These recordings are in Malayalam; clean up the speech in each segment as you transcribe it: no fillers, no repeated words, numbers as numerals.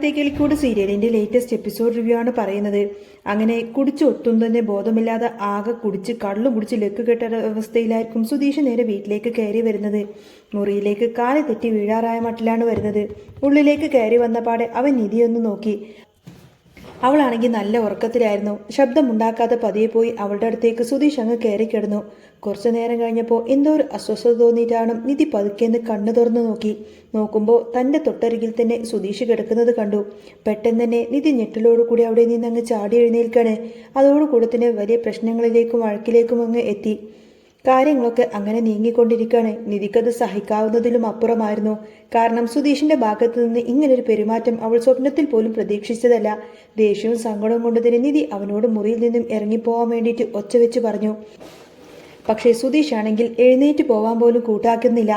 കിളിക്കൂട് സീരിയലിന്റെ ലേറ്റസ്റ്റ് എപ്പിസോഡ് റിവ്യൂ ആണ് പറയുന്നത്. അങ്ങനെ കുടിച്ച് ഒട്ടും തന്നെ ബോധമില്ലാതെ ആകെ കുടിച്ച് കള്ളും കുടിച്ച് ലെക്ക് കെട്ട അവസ്ഥയിലായിരിക്കും സുധീഷ് നേരെ വീട്ടിലേക്ക് കയറി വരുന്നത്. മുറിയിലേക്ക് കാല് തെറ്റി വീഴാറായ മട്ടിലാണ് വരുന്നത്. ഉള്ളിലേക്ക് കയറി വന്നപാടെ അവൻ നിധിയൊന്ന് നോക്കി. അവളാണെങ്കിൽ നല്ല ഉറക്കത്തിലായിരുന്നു. ശബ്ദമുണ്ടാക്കാതെ പതിയെ പോയി അവളുടെ അടുത്തേക്ക് സുധീഷ് അങ്ങ് കയറി കിടന്നു. കുറച്ചു നേരം കഴിഞ്ഞപ്പോൾ എന്തോ ഒരു അസ്വസ്ഥത തോന്നിയിട്ടാണ് നിധി പതുക്കെന്ന് കണ്ണു തുറന്നു നോക്കുമ്പോൾ തൻ്റെ തൊട്ടരികിൽ തന്നെ സുധീഷ് കിടക്കുന്നത് കണ്ടു. പെട്ടെന്ന് തന്നെ നിധി ഞെട്ടലോടുകൂടി അവിടെ നിന്ന് അങ്ങ് ചാടി എഴുന്നേൽക്കാണ്. അതോടുകൂടി തന്നെ വലിയ പ്രശ്നങ്ങളിലേക്കും വഴക്കിലേക്കും അങ്ങ് എത്തി. കാര്യങ്ങളൊക്കെ അങ്ങനെ നീങ്ങിക്കൊണ്ടിരിക്കുകയാണ്. നിധിക്കത് സഹിക്കാവുന്നതിലും അപ്പുറമായിരുന്നു. കാരണം സുധീഷിന്റെ ഭാഗത്തു നിന്ന് ഇങ്ങനൊരു പെരുമാറ്റം അവൾ സ്വപ്നത്തിൽ പോലും പ്രതീക്ഷിച്ചതല്ല. ദേഷ്യവും സങ്കടവും കൊണ്ട് തന്നെ നിധി അവനോട് മുറിയിൽ നിന്നും ഇറങ്ങിപ്പോവാൻ വേണ്ടിയിട്ട് ഒച്ച വെച്ച് പറഞ്ഞു. പക്ഷേ സുധീഷ് ആണെങ്കിൽ എഴുന്നേറ്റ് പോവാൻ പോലും കൂട്ടാക്കുന്നില്ല.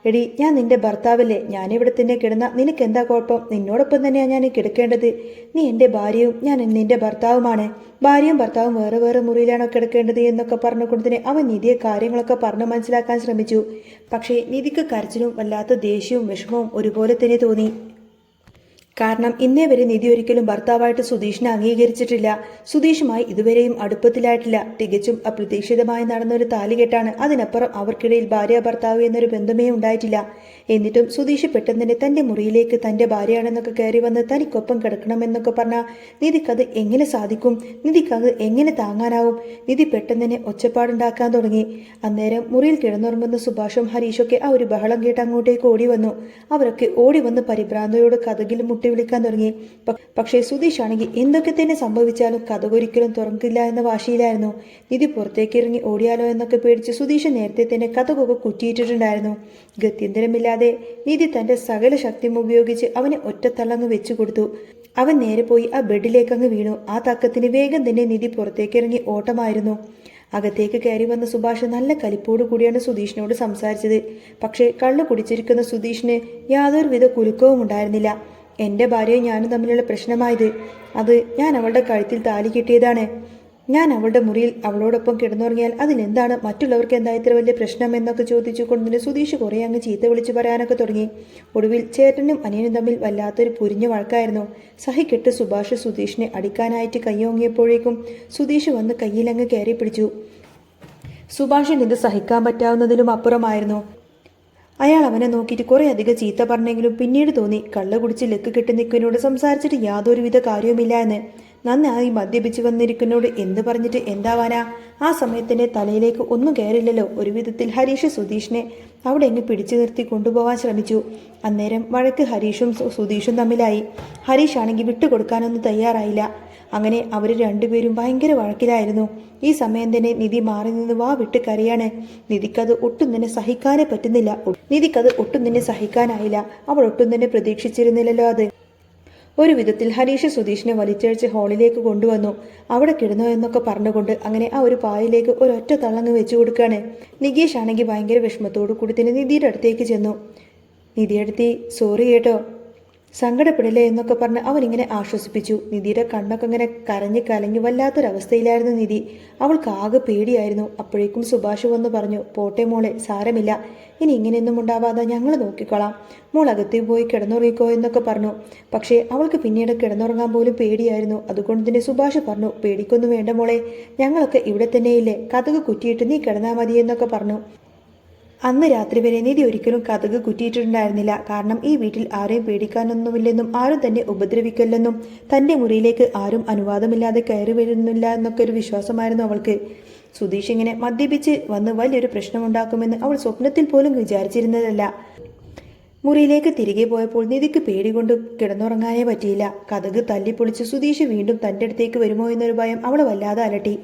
എടി, ഞാൻ നിന്റെ ഭർത്താവല്ലേ, ഞാനിവിടെ തന്നെ കിടന്ന നിനക്കെന്താ കുഴപ്പം? നിന്നോടൊപ്പം തന്നെയാണ് ഞാൻ കിടക്കേണ്ടത്. നീ എൻ്റെ ഭാര്യയും ഞാൻ നിന്റെ ഭർത്താവുമാണ്. ഭാര്യയും ഭർത്താവും വേറെ വേറെ മുറിയിലാണോ കിടക്കേണ്ടത് എന്നൊക്കെ പറഞ്ഞുകൊണ്ട് തന്നെ അവൻ നിധിയെ കാര്യങ്ങളൊക്കെ പറഞ്ഞു മനസ്സിലാക്കാൻ ശ്രമിച്ചു. പക്ഷേ നിധിക്ക് കരച്ചിലും വല്ലാത്ത ദേഷ്യവും വിഷമവും ഒരുപോലെ തന്നെ തോന്നി. കാരണം ഇന്നേ വരെ നിധി ഒരിക്കലും ഭർത്താവായിട്ട് സുധീഷിനെ അംഗീകരിച്ചിട്ടില്ല. സുധീഷുമായി ഇതുവരെയും അടുപ്പത്തിലായിട്ടില്ല. തികച്ചും അപ്രതീക്ഷിതമായി നടന്നൊരു താലികെട്ടാണ്. അതിനപ്പുറം അവർക്കിടയിൽ ഭാര്യ ഭർത്താവ് എന്നൊരു ബന്ധമേ ഉണ്ടായിട്ടില്ല. എന്നിട്ടും സുധീഷ് പെട്ടെന്ന് തന്നെ തൻ്റെ മുറിയിലേക്ക് തൻ്റെ ഭാര്യയാണെന്നൊക്കെ കയറി വന്ന് തനിക്കൊപ്പം കിടക്കണമെന്നൊക്കെ പറഞ്ഞാൽ നിധിക്കത് എങ്ങനെ സാധിക്കും? നിധിക്കത് എങ്ങനെ താങ്ങാനാവും? നിധി പെട്ടെന്ന് തന്നെ ഒച്ചപ്പാടുണ്ടാക്കാൻ തുടങ്ങി. അന്നേരം മുറിയിൽ കിടന്നുറങ്ങുന്ന സുഭാഷും ഹരീഷൊക്കെ ആ ഒരു ബഹളം കേട്ട് അങ്ങോട്ടേക്ക് ഓടി വന്നു. അവരൊക്കെ ഓടി വന്ന് പരിഭ്രാന്തയോട് കഥകിലും വിളിക്കാൻ തുടങ്ങി. പക്ഷേ സുധീഷ് ആണെങ്കിൽ എന്തൊക്കെ തന്നെ സംഭവിച്ചാലും കഥകൊരിക്കലും തുറക്കില്ല എന്ന വാശിയിലായിരുന്നു. നിധി പുറത്തേക്ക് ഇറങ്ങി ഓടിയാലോ എന്നൊക്കെ പേടിച്ച് സുധീഷ് നേരത്തെ തന്നെ കഥകൊക്കെ കുറ്റിയിട്ടിട്ടുണ്ടായിരുന്നു. ഗത്യന്തരമില്ലാതെ നിധി തന്റെ സകല ശക്തിയും ഉപയോഗിച്ച് അവനെ ഒറ്റത്തള്ളങ്ങ് വെച്ചു കൊടുത്തു. അവൻ നേരെ പോയി ആ ബെഡിലേക്ക് അങ്ങ് വീണു. ആ തക്കത്തിന് വേഗം തന്നെ നിധി പുറത്തേക്ക് ഇറങ്ങി ഓട്ടമായിരുന്നു. അകത്തേക്ക് കയറി വന്ന സുഭാഷ് നല്ല കലിപ്പോടു കൂടിയാണ് സുധീഷിനോട് സംസാരിച്ചത്. പക്ഷേ കള്ളു കുടിച്ചിരിക്കുന്ന സുധീഷിന് യാതൊരുവിധ കുലുക്കവും ഉണ്ടായിരുന്നില്ല. എൻ്റെ ഭാര്യയും ഞാനും തമ്മിലുള്ള പ്രശ്നമായത്. അത് ഞാൻ അവളുടെ കഴുത്തിൽ താലി കെട്ടിയതാണ്. ഞാൻ അവളുടെ മുറിയിൽ അവളോടൊപ്പം കിടന്നുറങ്ങിയാൽ അതിലെന്താണ് മറ്റുള്ളവർക്ക് എന്താ ഇത്ര വലിയ പ്രശ്നം എന്നൊക്കെ ചോദിച്ചു കൊണ്ടിന് സുധീഷ് കുറേ അങ്ങ് ചീത്ത വിളിച്ച് പറയാനൊക്കെ തുടങ്ങി. ഒടുവിൽ ചേട്ടനും അനിയനും തമ്മിൽ വല്ലാത്തൊരു പുരിഞ്ഞ വഴക്കായിരുന്നു. സഹിക്കെട്ട് സുഭാഷ് സുധീഷിനെ അടിക്കാനായിട്ട് കയ്യോങ്ങിയപ്പോഴേക്കും സുധീഷ് വന്ന് കയ്യിലങ്ങ് കയറി പിടിച്ചു. സുഭാഷിന് ഇത് സഹിക്കാൻ പറ്റാവുന്നതിലും അപ്പുറമായിരുന്നു. അയാൾ അവനെ നോക്കിയിട്ട് കുറേ അധികം ചീത്ത പറഞ്ഞെങ്കിലും പിന്നീട് തോന്നി കള്ള കുടിച്ച് ലെക്ക് കെട്ടി നിൽക്കുന്നതിനോട് സംസാരിച്ചിട്ട് യാതൊരുവിധ കാര്യവുമില്ല എന്ന്. നന്നായി മദ്യപിച്ച് വന്നിരിക്കുന്നോട് എന്ത് പറഞ്ഞിട്ട് എന്താവാനാ? ആ സമയത്തിൻ്റെ തലയിലേക്ക് ഒന്നും കയറില്ലല്ലോ. ഒരു വിധത്തിൽ ഹരീഷ് സുധീഷിനെ അവിടെ എങ്ങ് പിടിച്ചു നിർത്തി കൊണ്ടുപോകാൻ ശ്രമിച്ചു. അന്നേരം വഴക്ക് ഹരീഷും സുധീഷും തമ്മിലായി. ഹരീഷ് ആണെങ്കിൽ വിട്ടുകൊടുക്കാനൊന്നും തയ്യാറായില്ല. അങ്ങനെ അവർ രണ്ടുപേരും ഭയങ്കര വഴക്കിലായിരുന്നു. ഈ സമയം തന്നെ നിധി മാറി നിന്ന് വാ വിട്ട് കരയാണ്. നിധിക്കത് ഒട്ടും തന്നെ സഹിക്കാനേ പറ്റുന്നില്ല. നിധിക്കത് ഒട്ടും തന്നെ സഹിക്കാനായില്ല. അവൾ ഒട്ടും തന്നെ പ്രതീക്ഷിച്ചിരുന്നില്ലല്ലോ അത്. ഒരു വിധത്തിൽ ഹരീഷ് സുധീഷിനെ വലിച്ചഴിച്ച് ഹാളിലേക്ക് കൊണ്ടുവന്നു. അവിടെ കിടന്നോ എന്നൊക്കെ പറഞ്ഞുകൊണ്ട് അങ്ങനെ ആ ഒരു പായയിലേക്ക് ഒരൊറ്റ തള്ളങ്ങ് വെച്ചു കൊടുക്കുകയാണ്. നികേഷ് ആണെങ്കിൽ ഭയങ്കര വിഷമത്തോടു കൂടി തന്നെ നിധിയുടെ അടുത്തേക്ക് ചെന്നു. നിധിയടുത്തി സോറി കേട്ടോ, സങ്കടപ്പെടില്ലേ എന്നൊക്കെ പറഞ്ഞ് അവനിങ്ങനെ ആശ്വസിപ്പിച്ചു. നിധിയുടെ കണ്ണൊക്കെ ഇങ്ങനെ കരഞ്ഞ് കലങ്ങി വല്ലാത്തൊരവസ്ഥയിലായിരുന്നു നിധി. അവൾക്ക് ആകെ പേടിയായിരുന്നു. അപ്പോഴേക്കും സുഭാഷ് വന്ന് പറഞ്ഞു, പോട്ടെ മോളെ, സാരമില്ല, ഇനി ഇങ്ങനെയൊന്നും ഉണ്ടാവാതെ ഞങ്ങൾ നോക്കിക്കോളാം. മോൾ അകത്തേക്ക് പോയി കിടന്നുറങ്ങിക്കോ എന്നൊക്കെ പറഞ്ഞു. പക്ഷേ അവൾക്ക് പിന്നീട് കിടന്നുറങ്ങാൻ പോലും പേടിയായിരുന്നു. അതുകൊണ്ട് തന്നെ സുഭാഷ് പറഞ്ഞു, പേടിക്കൊന്നും വേണ്ട മോളെ, ഞങ്ങളൊക്കെ ഇവിടെ തന്നെയില്ലേ, കതക് കുറ്റിയിട്ട് നീ കിടന്നാൽ മതി എന്നൊക്കെ പറഞ്ഞു. അന്ന് രാത്രി വരെ നിധി ഒരിക്കലും കതക് കുറ്റിയിട്ടുണ്ടായിരുന്നില്ല. കാരണം ഈ വീട്ടിൽ ആരെയും പേടിക്കാനൊന്നുമില്ലെന്നും ആരും തന്നെ ഉപദ്രവിക്കില്ലെന്നും തൻ്റെ മുറിയിലേക്ക് ആരും അനുവാദമില്ലാതെ കയറി വരുന്നില്ല എന്നൊക്കെ ഒരു വിശ്വാസമായിരുന്നു അവൾക്ക്. സുധീഷ് ഇങ്ങനെ മദ്യപിച്ച് വന്ന് വലിയൊരു പ്രശ്നമുണ്ടാക്കുമെന്ന് അവൾ സ്വപ്നത്തിൽ പോലും വിചാരിച്ചിരുന്നതല്ല. മുറിയിലേക്ക് തിരികെ പോയപ്പോൾ നിധിക്ക് പേടി കൊണ്ട് കിടന്നുറങ്ങാനേ പറ്റിയില്ല. കതക് തല്ലിപ്പൊളിച്ച് സുധീഷ് വീണ്ടും തൻ്റെ അടുത്തേക്ക് വരുമോ എന്നൊരു ഭയം അവളെ വല്ലാതെ അലട്ടി.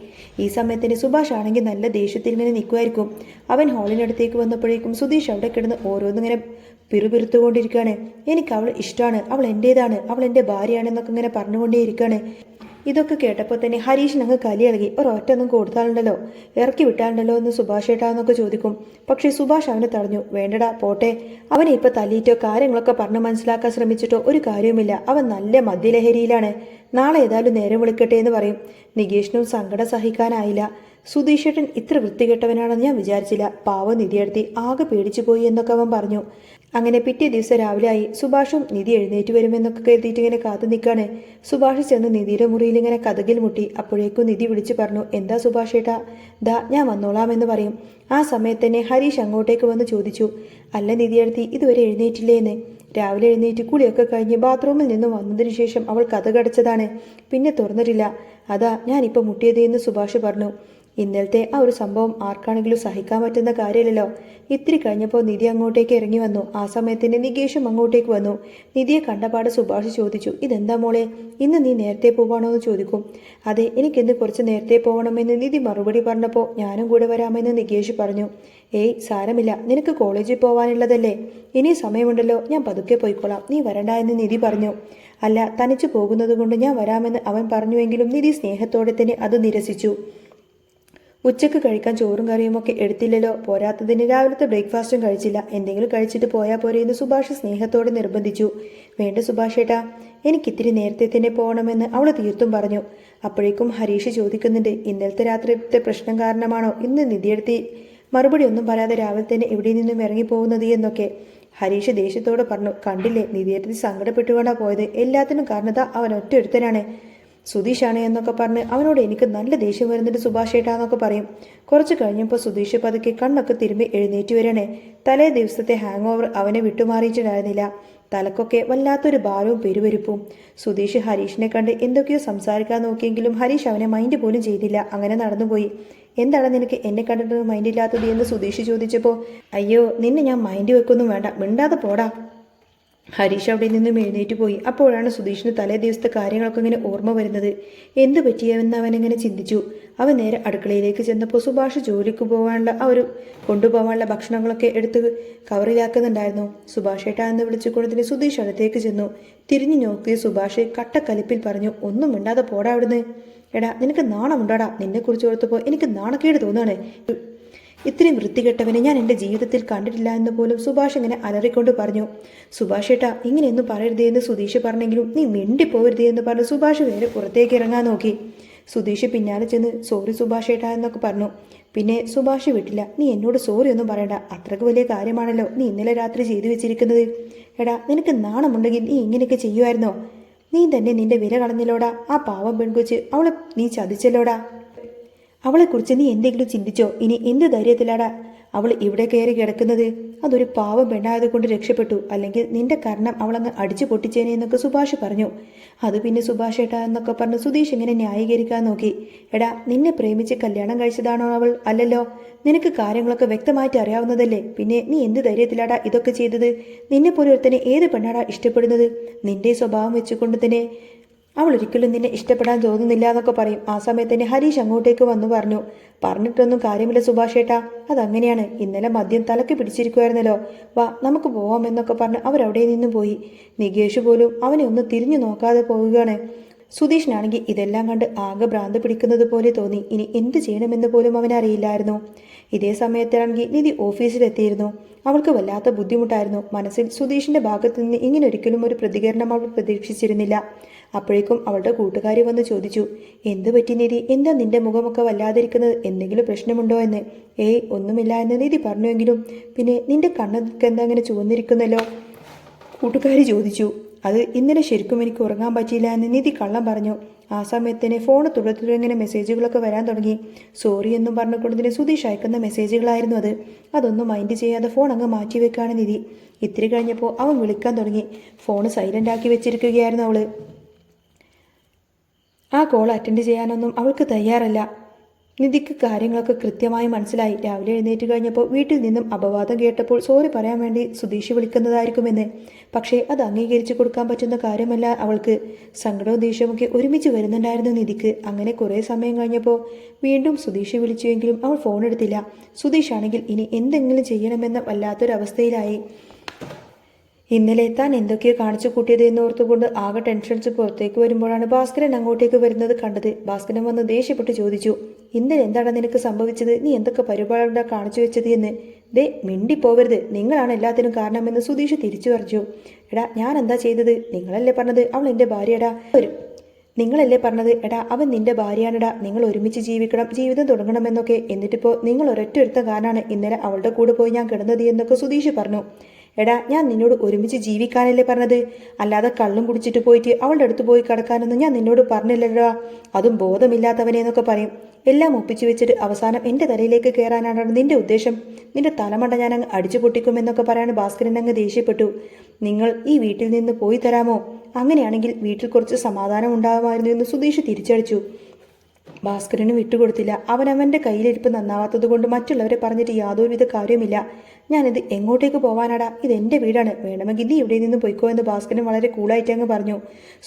ഈ സമയത്തിന് സുഭാഷ് ആണെങ്കിൽ നല്ല ദേഷ്യത്തിൽ ഇങ്ങനെ നിൽക്കുമായിരിക്കും. അവൻ ഹാളിനടുത്തേക്ക് വന്നപ്പോഴേക്കും സുധീഷ് അവിടെ കിടന്ന് ഓരോന്നിങ്ങനെ പിറുപിറുത്തുകൊണ്ടിരിക്കുകയാണ്. എനിക്ക് അവൾ ഇഷ്ടമാണ്, അവൾ എൻ്റേതാണ്, അവൾ എൻ്റെ ഭാര്യയാണെന്നൊക്കെ ഇങ്ങനെ പറഞ്ഞുകൊണ്ടേയിരിക്കുകയാണ്. ഇതൊക്കെ കേട്ടപ്പോൾ തന്നെ ഹരീഷിന് അങ്ങ് കലി ഇളകി. ഒരൊറ്റൊന്നും കൊടുത്താലുണ്ടല്ലോ, ഇറക്കി വിട്ടാലുണ്ടല്ലോ എന്ന് സുഭാഷ് ഏട്ടാന്നൊക്കെ ചോദിക്കും. പക്ഷേ സുഭാഷ് അവനെ തടഞ്ഞു. വേണ്ടടാ, പോട്ടെ, അവനെ ഇപ്പം തല്ലിയിട്ടോ കാര്യങ്ങളൊക്കെ പറഞ്ഞു മനസ്സിലാക്കാൻ ശ്രമിച്ചിട്ടോ ഒരു കാര്യവുമില്ല. അവൻ നല്ല മദ്യലഹരിയിലാണ്. നാളെ ഏതായാലും നേരം വിളിക്കട്ടെ എന്ന് പറയും. നികേഷിനും സങ്കടം സഹിക്കാനായില്ല. സുധീഷേട്ടൻ ഇത്ര വൃത്തികെട്ടവനാണെന്ന് ഞാൻ വിചാരിച്ചില്ല. പാവം നിധിയെടുത്തി ആകെ പേടിച്ചു പോയി എന്നൊക്കെ അവൻ പറഞ്ഞു. അങ്ങനെ പിറ്റേ ദിവസം രാവിലെ ആയി. സുഭാഷും നിധി എഴുന്നേറ്റ് വരുമെന്നൊക്കെ കരുതിയിട്ട് ഇങ്ങനെ കാത്തു നിൽക്കാണ്. സുഭാഷ് ചെന്ന് നിധിയുടെ മുറിയിൽ ഇങ്ങനെ കതകിൽ മുട്ടി. അപ്പോഴേക്കും നിധി വിളിച്ചു പറഞ്ഞു, എന്താ സുഭാഷ് ഏട്ടാ? ദാ ഞാൻ വന്നോളാമെന്ന് പറയും. ആ സമയത്ത് തന്നെ ഹരീഷ് അങ്ങോട്ടേക്ക് വന്ന് ചോദിച്ചു, അല്ല നിധിയെടുത്തി ഇതുവരെ എഴുന്നേറ്റില്ലേ എന്ന്. രാവിലെ എഴുന്നേറ്റ് കുളിയൊക്കെ കഴിഞ്ഞ് ബാത്റൂമിൽ നിന്ന് വന്നതിന് ശേഷം അവൾ കതകടച്ചതാണ്, പിന്നെ തുറന്നിട്ടില്ല. അതാ ഞാനിപ്പോൾ മുട്ടിയത് എന്ന് സുഭാഷ് പറഞ്ഞു. ഇന്നലത്തെ ആ ഒരു സംഭവം ആർക്കാണെങ്കിലും സഹിക്കാൻ പറ്റുന്ന കാര്യമില്ലല്ലോ. ഇത്തിരി കഴിഞ്ഞപ്പോൾ നിധി അങ്ങോട്ടേക്ക് ഇറങ്ങി വന്നു. ആ സമയത്തിന് നികേഷും അങ്ങോട്ടേക്ക് വന്നു. നിധിയെ കണ്ടപാട് സുഭാഷ് ചോദിച്ചു, ഇതെന്താ മോളെ, ഇന്ന് നീ നേരത്തെ പോവാണോ എന്ന് ചോദിക്കും. അതെ, എനിക്കിന്ന് കുറച്ച് നേരത്തെ പോകണമെന്ന് നിധി മറുപടി പറഞ്ഞപ്പോൾ ഞാനും കൂടെ വരാമെന്ന് നികേഷ് പറഞ്ഞു. ഏയ് സാരമില്ല, നിനക്ക് കോളേജിൽ പോവാനുള്ളതല്ലേ, ഇനി സമയമുണ്ടല്ലോ, ഞാൻ പതുക്കെ പോയിക്കോളാം, നീ വരണ്ട എന്ന് നിധി പറഞ്ഞു. അല്ല, തനിച്ചു പോകുന്നത് കൊണ്ട് ഞാൻ വരാമെന്ന് അവൻ പറഞ്ഞുവെങ്കിലും നിധി സ്നേഹത്തോടെ തന്നെ അത് നിരസിച്ചു. ഉച്ചക്ക് കഴിക്കാൻ ചോറും കറിയും ഒക്കെ എടുത്തില്ലല്ലോ, പോരാത്തതിന് രാവിലത്തെ ബ്രേക്ക്ഫാസ്റ്റും കഴിച്ചില്ല, എന്തെങ്കിലും കഴിച്ചിട്ട് പോയാൽ പോരെ എന്ന് സുഭാഷ് സ്നേഹത്തോടെ നിർബന്ധിച്ചു. വേണ്ട സുഭാഷ് ഏട്ടാ, എനിക്കിത്തിരി നേരത്തെ തന്നെ പോകണമെന്ന് അവൾ തീർത്തും പറഞ്ഞു. അപ്പോഴേക്കും ഹരീഷ് ചോദിക്കുന്നുണ്ട്, ഇന്നലത്തെ രാത്രിത്തെ പ്രശ്നം കാരണമാണോ ഇന്ന് നിധിയെടുത്തി മറുപടി ഒന്നും പറയാതെ രാവിലെ തന്നെ ഇവിടെ നിന്നും ഇറങ്ങിപ്പോകുന്നത് എന്നൊക്കെ. ഹരീഷ് ദേഷ്യത്തോടെ പറഞ്ഞു, കണ്ടില്ലേ, നിധിയെടുത്തി സങ്കടപ്പെട്ടുകൊണ്ടാ പോയത്, എല്ലാത്തിനും കാരണത അവൻ ഒറ്റൊരുത്തനാണ്, സുധീഷാണ് എന്നൊക്കെ പറഞ്ഞ് അവനോട് എനിക്ക് നല്ല ദേഷ്യം വരുന്നുണ്ട് സുഭാഷ് ഏട്ടാന്നൊക്കെ പറയും. കുറച്ച് കഴിഞ്ഞപ്പോൾ സുധീഷ് പതുക്കെ കണ്ണൊക്കെ തിരുമ്പി എഴുന്നേറ്റ് വരണേ. തലേ ദിവസത്തെ ഹാങ് ഓവർ അവനെ വിട്ടുമാറിയിട്ടുണ്ടായിരുന്നില്ല. തലക്കൊക്കെ വല്ലാത്തൊരു ഭാരവും പെരുവരിപ്പും. സുധീഷ് ഹരീഷിനെ കണ്ട് എന്തൊക്കെയോ സംസാരിക്കാൻ നോക്കിയെങ്കിലും ഹരീഷ് അവനെ മൈൻഡ് പോലും ചെയ്തില്ല, അങ്ങനെ നടന്നുപോയി. എന്താണ് നിനക്ക് എന്നെ കണ്ടിട്ട് മൈൻഡില്ലാത്തത് എന്ന് സുധീഷ് ചോദിച്ചപ്പോൾ, അയ്യോ നിന്നെ ഞാൻ മൈൻഡ് വെക്കൊന്നും വേണ്ട, മിണ്ടാതെ പോടാ. ഹരീഷ് അവിടെ നിന്നും എഴുന്നേറ്റ് പോയി. അപ്പോഴാണ് സുധീഷിന് തലേ ദിവസത്തെ കാര്യങ്ങളൊക്കെ ഇങ്ങനെ ഓർമ്മ വരുന്നത്. എന്ത് പറ്റിയെന്ന് അവനിങ്ങനെ ചിന്തിച്ചു. അവൻ നേരെ അടുക്കളയിലേക്ക് ചെന്നപ്പോൾ സുഭാഷ് ജോലിക്ക് പോകാനുള്ള കൊണ്ടുപോകാനുള്ള ഭക്ഷണങ്ങളൊക്കെ എടുത്ത് കവറിലാക്കുന്നുണ്ടായിരുന്നു. സുഭാഷ് ഏട്ടാ എന്ന് വിളിച്ചുകൊണ്ടതിന് സുധീഷ് അടുത്തേക്ക് ചെന്നു. തിരിഞ്ഞു നോക്കിയ സുഭാഷ് കട്ടക്കലിപ്പിൽ പറഞ്ഞു, ഒന്നും മിണ്ടാതെ പോടാ അവിടുന്ന്. എടാ നിനക്ക് നാണമുണ്ടാടാ, നിന്നെക്കുറിച്ച് ഓർത്തപ്പോൾ എനിക്ക് നാണക്കേട് തോന്നുകയാണ്. ഇത്രയും വൃത്തികെട്ടവനെ ഞാൻ എൻ്റെ ജീവിതത്തിൽ കണ്ടിട്ടില്ല എന്ന് പോലും സുഭാഷ് ഇങ്ങനെ അലറിക്കൊണ്ട് പറഞ്ഞു. സുഭാഷ് ഏട്ടാ ഇങ്ങനെയൊന്നും പറയരുതേ എന്ന് സുധീഷ് പറഞ്ഞെങ്കിലും നീ മിണ്ടിപ്പോവരുതേ എന്ന് പറഞ്ഞ് സുഭാഷ് വേറെ പുറത്തേക്ക് ഇറങ്ങാൻ നോക്കി. സുധീഷ് പിന്നാലെ ചെന്ന് സോറി സുഭാഷ് ഏട്ടാ എന്നൊക്കെ പറഞ്ഞു. പിന്നെ സുഭാഷ് വിട്ടില്ല. നീ എന്നോട് സോറി ഒന്നും പറയണ്ട, അത്രക്ക് വലിയ കാര്യമാണല്ലോ നീ ഇന്നലെ രാത്രി ചെയ്തു വെച്ചിരിക്കുന്നത്. എടാ നിനക്ക് നാണമുണ്ടെങ്കിൽ നീ ഇങ്ങനെയൊക്കെ ചെയ്യുമായിരുന്നോ? നീ തന്നെ നിന്റെ വില കളഞ്ഞില്ലോടാ. ആ പാവം പെൺകൊച്ച്, അവളെ നീ ചതിച്ചല്ലോടാ. അവളെക്കുറിച്ച് നീ എന്തെങ്കിലും ചിന്തിച്ചോ? ഇനി എന്ത് ധൈര്യത്തിലാടാ അവൾ ഇവിടെ കയറി കിടക്കുന്നത്? അതൊരു പാവം പെണ്ണായത് കൊണ്ട് രക്ഷപ്പെട്ടു, അല്ലെങ്കിൽ നിന്റെ കാരണം അവളങ്ങ് അടിച്ചു പൊട്ടിച്ചേനെ എന്നൊക്കെ സുഭാഷ് പറഞ്ഞു. അത് പിന്നെ സുഭാഷ് ഏട്ടാ എന്നൊക്കെ പറഞ്ഞ് സുധീഷ് ഇങ്ങനെ ന്യായീകരിക്കാൻ നോക്കി. എടാ നിന്നെ പ്രേമിച്ച് കല്യാണം കഴിച്ചതാണോ അവൾ? അല്ലല്ലോ. നിനക്ക് കാര്യങ്ങളൊക്കെ വ്യക്തമായിട്ട് അറിയാവുന്നതല്ലേ, പിന്നെ നീ എന്ത് ധൈര്യത്തിലാടാ ഇതൊക്കെ ചെയ്തത്? നിന്നെപ്പോലെ ഒരുത്തനെ ഏത് പെണ്ണാടാ ഇഷ്ടപ്പെടുന്നത്? നിന്റെ സ്വഭാവം വെച്ചുകൊണ്ട് തന്നെ അവൾ ഒരിക്കലും നിന്നെ ഇഷ്ടപ്പെടാൻ തോന്നുന്നില്ല എന്നൊക്കെ പറയും. ആ സമയത്ത് തന്നെ ഹരീഷ് അങ്ങോട്ടേക്ക് വന്നു പറഞ്ഞു, പറഞ്ഞിട്ടൊന്നും കാര്യമില്ല സുഭാഷ് ഏട്ടാ, അതങ്ങനെയാണ്, ഇന്നലെ മദ്യം തലക്ക് പിടിച്ചിരിക്കുമായിരുന്നല്ലോ, വാ നമുക്ക് പോവാമെന്നൊക്കെ പറഞ്ഞ് അവരവിടെ നിന്നും പോയി. നികേഷ് പോലും അവനെ ഒന്ന് തിരിഞ്ഞു നോക്കാതെ പോവുകയാണ്. സുധീഷിനാണെങ്കിൽ ഇതെല്ലാം കണ്ട് ആകെ ഭ്രാന്ത് പിടിക്കുന്നത് പോലെ തോന്നി. ഇനി എന്ത് ചെയ്യണമെന്ന് പോലും അവനറിയില്ലായിരുന്നു. ഇതേ സമയത്താണെങ്കിൽ നിധി ഓഫീസിലെത്തിയിരുന്നു. അവൾക്ക് വല്ലാത്ത ബുദ്ധിമുട്ടായിരുന്നു. മനസ്സിൽ സുധീഷിന്റെ ഭാഗത്തു നിന്ന് ഇങ്ങനെ ഒരിക്കലും ഒരു പ്രതികരണം അവൾ പ്രതീക്ഷിച്ചിരുന്നില്ല. അപ്പോഴേക്കും അവളുടെ കൂട്ടുകാരി വന്ന് ചോദിച്ചു, എന്ത് പറ്റി നിധി, എന്താ നിന്റെ മുഖമൊക്കെ വല്ലാതിരിക്കുന്നത്, എന്തെങ്കിലും പ്രശ്നമുണ്ടോ എന്ന്. ഏയ് ഒന്നുമില്ല എന്ന് നിധി പറഞ്ഞുവെങ്കിലും പിന്നെ നിന്റെ കണ്ണൊക്കെ എന്താ അങ്ങനെ ചുവന്നിരിക്കുന്നല്ലോ, കൂട്ടുകാരി ചോദിച്ചു. അത് ഇന്നലെ ശരിക്കും എനിക്ക് ഉറങ്ങാൻ പറ്റിയില്ല എന്ന് നിധി കള്ളം പറഞ്ഞു. ആ സമയത്തിന് ഫോൺ തുടർന്നിങ്ങനെ മെസ്സേജുകളൊക്കെ വരാൻ തുടങ്ങി. സോറി എന്നും പറഞ്ഞുകൊണ്ടതിന് സുധീഷ് അയക്കുന്ന മെസ്സേജുകളായിരുന്നു അത്. അതൊന്നും മൈൻഡ് ചെയ്യാതെ ഫോൺ അങ്ങ് മാറ്റിവെക്കാണ് നിധി. ഇത്തിരി കഴിഞ്ഞപ്പോൾ അവൻ വിളിക്കാൻ തുടങ്ങി. ഫോൺ സൈലൻ്റ് ആക്കി വെച്ചിരിക്കുകയായിരുന്നു അവള്. ആ കോൾ അറ്റൻഡ് ചെയ്യാനൊന്നും അവൾക്ക് തയ്യാറല്ല. നിധിക്ക് കാര്യങ്ങളൊക്കെ കൃത്യമായി മനസ്സിലായി. രാവിലെ എഴുന്നേറ്റ് കഴിഞ്ഞപ്പോൾ വീട്ടിൽ നിന്നും അപവാദം കേട്ടപ്പോൾ സോറി പറയാൻ വേണ്ടി സുധീഷ് വിളിക്കുന്നതായിരിക്കുമെന്ന്. പക്ഷേ അത് അംഗീകരിച്ചു കൊടുക്കാൻ പറ്റുന്ന കാര്യമല്ല അവൾക്ക്. സങ്കടവും ദേഷ്യവുമൊക്കെ ഒരുമിച്ച് വരുന്നുണ്ടായിരുന്നു നിധിക്ക്. അങ്ങനെ കുറേ സമയം കഴിഞ്ഞപ്പോൾ വീണ്ടും സുധീഷ് വിളിച്ചുവെങ്കിലും അവൾ ഫോൺ എടുത്തില്ല. സുധീഷ് ആണെങ്കിൽ ഇനി എന്തെങ്കിലും ചെയ്യണമെന്ന വല്ലാത്തൊരവസ്ഥയിലായി. ഇന്നലെ താൻ എന്തൊക്കെയോ കാണിച്ചു കൂട്ടിയത് എന്നോർത്തുകൊണ്ട് ആകെ ടെൻഷൻസ് പുറത്തേക്ക് വരുമ്പോഴാണ് ഭാസ്കരൻ അങ്ങോട്ടേക്ക് വരുന്നത് കണ്ടത്. ഭാസ്കരൻ വന്ന് ദേഷ്യപ്പെട്ട് ചോദിച്ചു, ഇന്നലെ എന്താണ് നിനക്ക് സംഭവിച്ചത്? നീ എന്തൊക്കെ പരിപാടികളാണ് കാണിച്ചു വെച്ചത് എന്ന്. ദേ മിണ്ടിപ്പോവരുത്, നിങ്ങളാണ് എല്ലാത്തിനും കാരണമെന്ന് സുധീഷ് തിരിച്ചു പറഞ്ഞു. എടാ ഞാൻ എന്താ ചെയ്തത്? നിങ്ങളല്ലേ പറഞ്ഞത് അവൾ എൻ്റെ ഭാര്യടാ. നിങ്ങളല്ലേ പറഞ്ഞത് എടാ അവൻ നിന്റെ ഭാര്യയാണെടാ, നിങ്ങൾ ഒരുമിച്ച് ജീവിക്കണം, ജീവിതം തുടങ്ങണമെന്നൊക്കെ. എന്നിട്ടിപ്പോൾ നിങ്ങൾ ഒരൊറ്റ കാരണമാണ് ഇന്നലെ അവളുടെ കൂടെ പോയി ഞാൻ കിടന്നത് എന്നൊക്കെ സുധീഷ് പറഞ്ഞു. എടാ ഞാൻ നിന്നോട് ഒരുമിച്ച് ജീവിക്കാനല്ലേ പറഞ്ഞത്, അല്ലാതെ കള്ളും കുടിച്ചിട്ട് പോയിട്ട് അവളുടെ അടുത്ത് പോയി കിടക്കാനൊന്നും ഞാൻ നിന്നോട് പറഞ്ഞില്ലല്ലോ, അതും ബോധമില്ലാത്തവനെന്നൊക്കെ പറയും. എല്ലാം ഒപ്പിച്ചു വെച്ചിട്ട് അവസാനം എൻ്റെ തലയിലേക്ക് കയറാനാണ് നിന്റെ ഉദ്ദേശം, നിന്റെ തലമണ്ട ഞാൻ അങ്ങ് അടിച്ചു പൊട്ടിക്കുമെന്നൊക്കെ പറയാൻ ഭാസ്കരൻ അങ്ങ് ദേഷ്യപ്പെട്ടു. നിങ്ങൾ ഈ വീട്ടിൽ നിന്ന് പോയി തരാമോ, അങ്ങനെയാണെങ്കിൽ വീട്ടിൽ കുറച്ച് സമാധാനം ഉണ്ടാകുമായിരുന്നു എന്ന് സുധീഷ് തിരിച്ചടിച്ചു. ഭാസ്കരന് വിട്ടുകൊടുത്തില്ല. അവനവൻ്റെ കയ്യിലിരിപ്പ് നന്നാവാത്തത് കൊണ്ട് മറ്റുള്ളവരെ പറഞ്ഞിട്ട് യാതൊരുവിധ കാര്യവുമില്ല. ഞാനിത് എങ്ങോട്ടേക്ക് പോവാനാടാ, ഇതെൻ്റെ വീടാണ്, വേണമെങ്കിൽ നീ ഇവിടെ നിന്ന് പോയിക്കോ എന്ന് ഭാസ്കരൻ വളരെ കൂളായിട്ട് അങ്ങ് പറഞ്ഞു.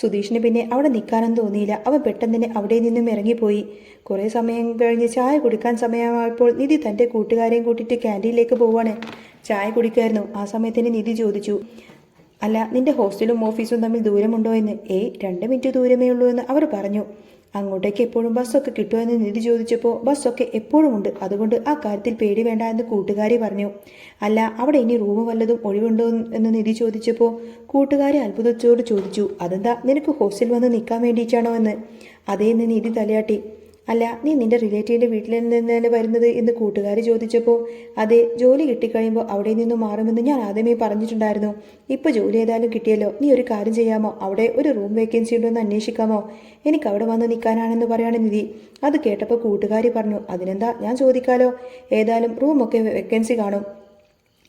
സുധീഷിന് പിന്നെ അവിടെ നിൽക്കാനൊന്നും തോന്നിയില്ല. അവൻ പെട്ടെന്ന് തന്നെ അവിടെ നിന്നും ഇറങ്ങിപ്പോയി. കുറേ സമയം കഴിഞ്ഞ് ചായ കുടിക്കാൻ സമയമായപ്പോൾ നിധി തൻ്റെ കൂട്ടുകാരെയും കൂട്ടിയിട്ട് ക്യാൻറ്റീനിലേക്ക് പോവാണ്. ചായ കുടിക്കായിരുന്നു. ആ സമയത്തിന് നിധി ചോദിച്ചു, അല്ല നിന്റെ ഹോസ്റ്റലും ഓഫീസും തമ്മിൽ ദൂരമുണ്ടോ എന്ന്. 2 മിനിറ്റ് ദൂരമേ ഉള്ളൂ എന്ന് അവർ പറഞ്ഞു. അങ്ങോട്ടേക്ക് എപ്പോഴും ബസ്സൊക്കെ കിട്ടുമോ എന്ന് നിധി ചോദിച്ചപ്പോൾ ബസ്സൊക്കെ എപ്പോഴും ഉണ്ട്, അതുകൊണ്ട് ആ കാര്യത്തിൽ പേടി വേണ്ട എന്ന് കൂട്ടുകാരി പറഞ്ഞു. അല്ല അവിടെ ഇനി റൂം വല്ലതും ഒഴിവുണ്ടോ എന്ന് നിധി ചോദിച്ചപ്പോൾ കൂട്ടുകാരി അത്ഭുതത്തോട് ചോദിച്ചു, അതെന്താ നിനക്ക് ഹോസ്റ്റൽ വന്ന് നിൽക്കാൻ വേണ്ടിയിട്ടാണോ എന്ന്. അതേന്ന് നിധി തലയാട്ടി. അല്ല നീ നിന്റെ റിലേറ്റീവിൻ്റെ വീട്ടിൽ നിന്നല്ലേ വരുന്നത് എന്ന് കൂട്ടുകാരി ചോദിച്ചപ്പോൾ അതെ, ജോലി കിട്ടിക്കഴിയുമ്പോൾ അവിടെ നിന്നും മാറുമെന്ന് ഞാൻ ആദ്യമേ പറഞ്ഞിട്ടുണ്ടായിരുന്നു. ഇപ്പോൾ ജോലി ഏതായാലും കിട്ടിയല്ലോ, നീ ഒരു കാര്യം ചെയ്യാമോ, അവിടെ ഒരു റൂം വേക്കൻസി ഉണ്ടോ എന്ന് അന്വേഷിക്കാമോ, എനിക്ക് അവിടെ വന്ന് നിൽക്കാനാണെന്ന് പറയാണ് നിധി. അത് കേട്ടപ്പോൾ കൂട്ടുകാരി പറഞ്ഞു, അതിനെന്താ ഞാൻ ചോദിക്കാലോ, ഏതായാലും റൂമൊക്കെ വേക്കൻസി കാണും,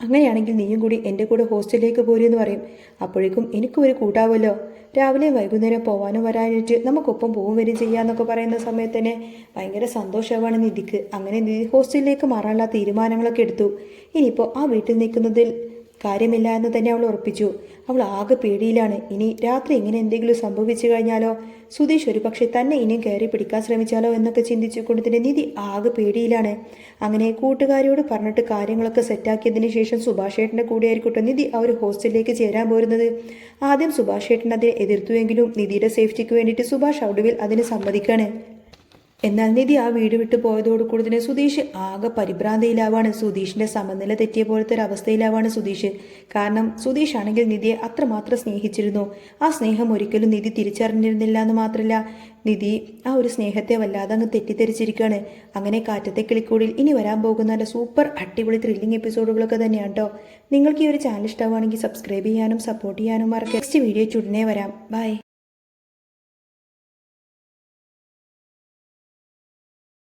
അങ്ങനെയാണെങ്കിൽ നീയും കൂടി എൻ്റെ കൂടെ ഹോസ്റ്റലിലേക്ക് പോരുമെന്ന് പറയും. അപ്പോഴേക്കും എനിക്കും ഒരു കൂട്ടാവുമല്ലോ, രാവിലെ വൈകുന്നേരം പോകാനും വരാനായിട്ട് നമുക്കൊപ്പം പോവും വരും ചെയ്യാമെന്നൊക്കെ പറയുന്ന സമയത്ത് തന്നെ ഭയങ്കര സന്തോഷമാണ് നിധിക്ക്. അങ്ങനെ നിധി ഹോസ്റ്റലിലേക്ക് മാറാനുള്ള തീരുമാനങ്ങളൊക്കെ എടുത്തു. ഇനിയിപ്പോൾ ആ വീട്ടിൽ നിൽക്കുന്നതിൽ കാര്യമില്ല എന്ന് തന്നെ അവൾ ഉറപ്പിച്ചു. അവൾ ആകെ പേടിയിലാണ്. ഇനി രാത്രി ഇങ്ങനെ എന്തെങ്കിലും സംഭവിച്ചു കഴിഞ്ഞാലോ, സുധീഷ് ഒരു പക്ഷേ തന്നെ ഇനിയും കയറി പിടിക്കാൻ ശ്രമിച്ചാലോ എന്നൊക്കെ ചിന്തിച്ചുകൊണ്ട് തന്നെ നിധി ആകെ പേടിയിലാണ്. അങ്ങനെ കൂട്ടുകാരിയോട് പറഞ്ഞിട്ട് കാര്യങ്ങളൊക്കെ സെറ്റാക്കിയതിന് ശേഷം സുഭാഷ് ഏട്ടൻ്റെ കൂടെ ആയിരിക്കട്ടെ നിധി ആ ഒരു ഹോസ്റ്റലിലേക്ക് ചേരാൻ പോരുന്നത്. ആദ്യം സുഭാഷ് ഏട്ടൻ അതിനെ എതിർത്തുവെങ്കിലും നിധിയുടെ സേഫ്റ്റിക്ക് വേണ്ടിയിട്ട് സുഭാഷ് ഒടുവിൽ അതിന് സമ്മതിക്കാണ്. എന്നാൽ നിധി ആ വീട് വിട്ടു പോയതോടുകൂടി തന്നെ സുധീഷ് ആകെ പരിഭ്രാന്തിയിലാവാണ്. സുധീഷിന്റെ സമനില തെറ്റിയ പോലത്തെ ഒരു അവസ്ഥയിലാവാണ് സുധീഷ്. കാരണം സുധീഷ് ആണെങ്കിൽ നിധിയെ അത്രമാത്രം സ്നേഹിച്ചിരുന്നു. ആ സ്നേഹം ഒരിക്കലും നിധി തിരിച്ചറിഞ്ഞിരുന്നില്ല എന്ന് മാത്രമല്ല, നിധി ആ ഒരു സ്നേഹത്തെ വല്ലാതെ അങ്ങ് തെറ്റിദ്ധരിച്ചിരിക്കുകയാണ്. അങ്ങനെ കാറ്റത്തെ കിളിക്കൂടിൽ ഇനി വരാൻ പോകുന്ന സൂപ്പർ അടിപൊളി ത്രില്ലിംഗ് എപ്പിസോഡുകളൊക്കെ തന്നെയാണ് കേട്ടോ. നിങ്ങൾക്ക് ഈ ഒരു ചാനൽ ഇഷ്ടമാണെങ്കിൽ സബ്സ്ക്രൈബ് ചെയ്യാനും സപ്പോർട്ട് ചെയ്യാനും മറക്കാം. നെക്സ്റ്റ് വീഡിയോ ഉടനെ വരാം. ബൈ.